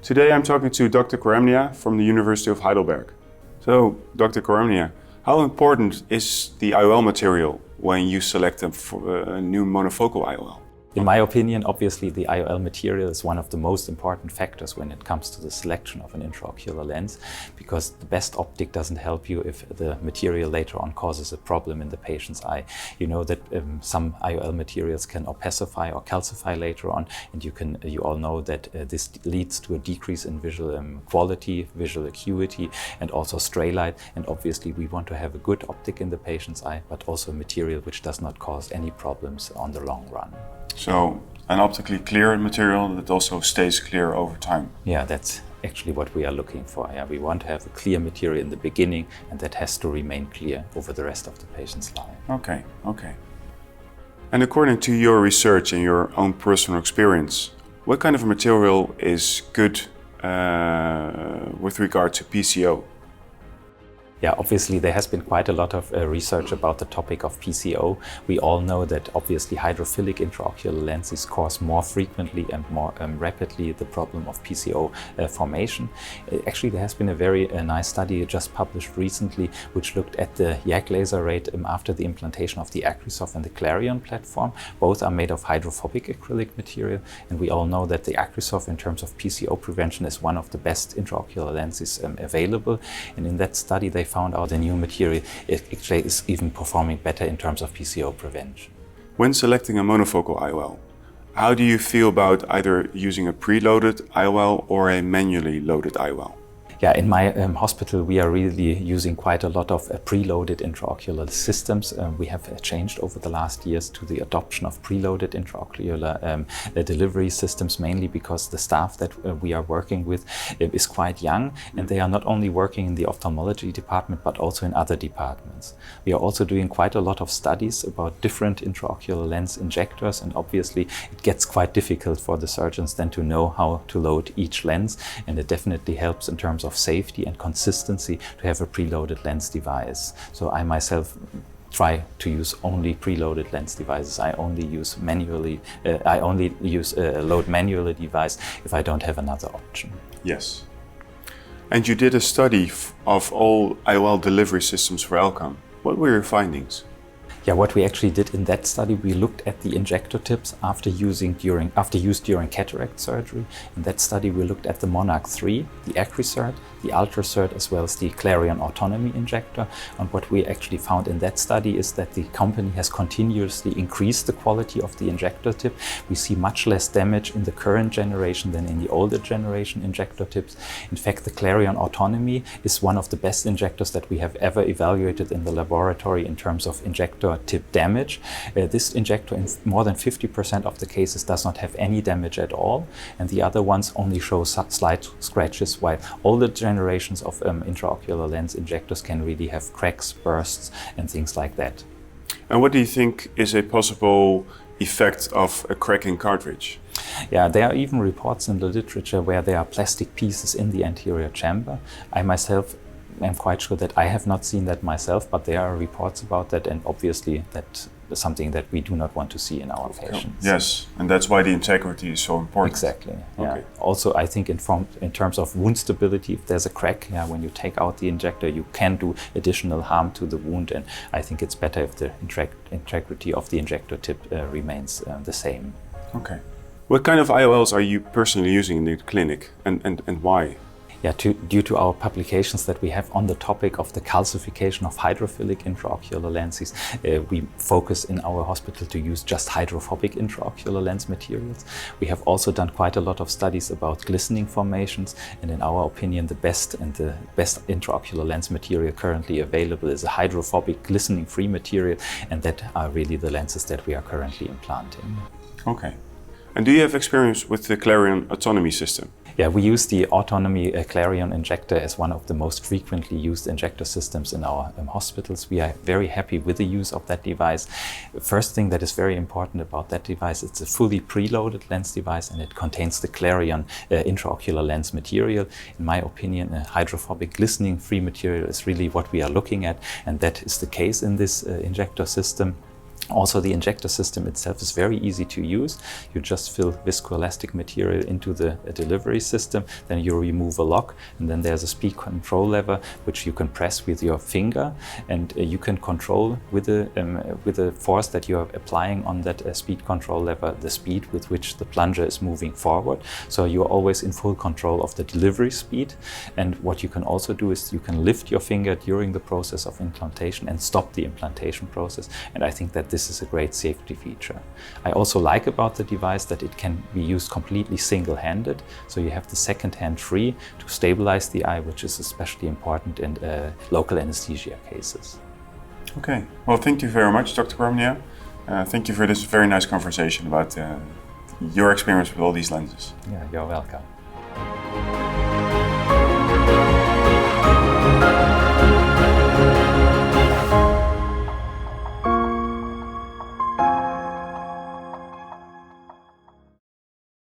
Today I'm talking to Dr. Khoramnia from the University of Heidelberg. So, Dr. Khoramnia, how important is the IOL material when you select a new monofocal IOL? In my opinion, obviously the IOL material is one of the most important factors when it comes to the selection of an intraocular lens, because the best optic doesn't help you if the material later on causes a problem in the patient's eye. You know that some IOL materials can opacify or calcify later on, and you all know that this leads to a decrease in visual quality, visual acuity, and also stray light. And obviously we want to have a good optic in the patient's eye, but also a material which does not cause any problems on the long run. So, an optically clear material that also stays clear over time. Yeah, that's actually what we are looking for. Yeah, we want to have a clear material in the beginning, and that has to remain clear over the rest of the patient's life. Okay. And according to your research and your own personal experience, what kind of material is good with regard to PCO? Yeah, obviously there has been quite a lot of research about the topic of PCO. We all know that obviously hydrophilic intraocular lenses cause more frequently and more rapidly the problem of PCO formation. Actually, there has been a very nice study just published recently which looked at the YAG laser rate after the implantation of the Acrisof and the Clarion platform. Both are made of hydrophobic acrylic material, and we all know that the Acrisof in terms of PCO prevention is one of the best intraocular lenses available. And in that study they found out the new material actually is even performing better in terms of PCO prevention. When selecting a monofocal IOL, how do you feel about either using a preloaded IOL or a manually loaded IOL? Yeah, in my hospital we are really using quite a lot of preloaded intraocular systems. We have changed over the last years to the adoption of preloaded intraocular delivery systems, mainly because the staff that we are working with is quite young, and they are not only working in the ophthalmology department but also in other departments. We are also doing quite a lot of studies about different intraocular lens injectors, and obviously it gets quite difficult for the surgeons then to know how to load each lens, and it definitely helps in terms of safety and consistency to have a preloaded lens device. So I myself try to use only preloaded lens devices. I only use a load manually device if I don't have another option. Yes. And you did a study of all IOL delivery systems for Alcon. What were your findings? Yeah, what we actually did in that study, we looked at the injector tips after use during cataract surgery. In that study, we looked at the Monarch 3, the Acrisert, the Ultracert, as well as the Clarion autonomy injector. And what we actually found in that study is that the company has continuously increased the quality of the injector tip. We see much less damage in the current generation than in the older generation injector tips. In fact, the Clarion autonomy is one of the best injectors that we have ever evaluated in the laboratory in terms of injector tip damage. This injector in more than 50% of the cases does not have any damage at all, and the other ones only show slight scratches, while older generations of intraocular lens injectors can really have cracks, bursts, and things like that. And what do you think is a possible effect of a cracking cartridge? Yeah, there are even reports in the literature where there are plastic pieces in the anterior chamber. I myself I'm quite sure that I have not seen that myself, but there are reports about that, and obviously that is something that we do not want to see in our patients. Yes, and that's why the integrity is so important. Exactly. Yeah. Okay. Also, I think in terms of wound stability, if there's a crack, when you take out the injector, you can do additional harm to the wound, and I think it's better if the integrity of the injector tip remains the same. Okay. What kind of IOLs are you personally using in the clinic, and why? Yeah, due to our publications that we have on the topic of the calcification of hydrophilic intraocular lenses, we focus in our hospital to use just hydrophobic intraocular lens materials. We have also done quite a lot of studies about glistening formations, and in our opinion the best intraocular lens material currently available is a hydrophobic glistening-free material, and that are really the lenses that we are currently implanting. Okay. And do you have experience with the Clarion autonomy system? Yeah, we use the autonomy Clarion injector as one of the most frequently used injector systems in our hospitals. We are very happy with the use of that device. First thing that is very important about that device, it's a fully preloaded lens device, and it contains the Clarion intraocular lens material. In my opinion, a hydrophobic glistening-free material is really what we are looking at, and that is the case in this injector system. Also, the injector system itself is very easy to use. You just fill viscoelastic material into the delivery system, then you remove a lock, and then there's a speed control lever which you can press with your finger, and you can control with the force that you are applying on that speed control lever the speed with which the plunger is moving forward. So you're always in full control of the delivery speed. And what you can also do is you can lift your finger during the process of implantation and stop the implantation process. And I think that this is a great safety feature. I also like about the device that it can be used completely single-handed, so you have the second hand free to stabilize the eye, which is especially important in local anesthesia cases. Okay, well, thank you very much, Dr. Khoramnia. Thank you for this very nice conversation about your experience with all these lenses. Yeah, you're welcome.